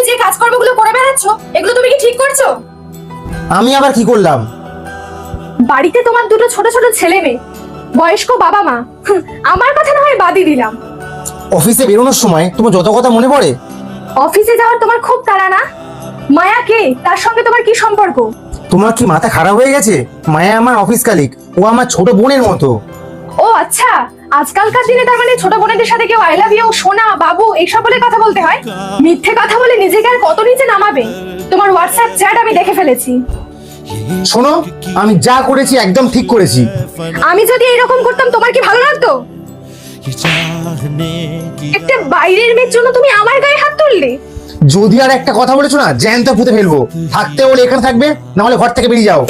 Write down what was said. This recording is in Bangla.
যে কাজকর্মগুলো করে বেড়াচ্ছ, এগুলো তুমি কি ঠিক করছো? আমি আবার কি করলাম? বাড়িতে তোমার দুটো ছোট ছোট ছেলে মেয়ে, বয়স্ক বাবা মা, আমার কথা না হয় বাদই দিলাম। অফিসে বেরোনোর সময় তোমার যত কথা মনে পড়ে। অফিসে যাওয়ার তোমার খুব তাড়া না? মায়া কে? তার সঙ্গে তোমার কি সম্পর্ক? তোমার কি মাথা খারাপ হয়ে গেছে? মায়া আমার অফিস কালিক, ও আমার ছোট বোনের মতো। ও আচ্ছা, আজকালকার দিনে তার মানে ছোট বোনেদের সাথে কেউ আই লাভ ইউ, সোনা, বাবু এইসব বলে কথা বলতে হয়? মিথ্যে কথা বলে নিজেকে আর কত নিচে নামাবে? তোমার হোয়াটসঅ্যাপ চ্যাট আমি দেখে ফেলেছি। শোনো, আমি যা করেছি একদম ঠিক করেছি। আমি যদি এরকম করতাম তোমার কি ভালো লাগতো? একটা বাইরের মেয়ের জন্য তুমি আমার গায়ে হাত তুললে? যদি আর একটা কথা বলেছো না, জ্যান্ত পুঁতে ফেলবো। থাকতে হলে এখানে থাকবে, না হলে ঘর থেকে বেরিয়ে যাও।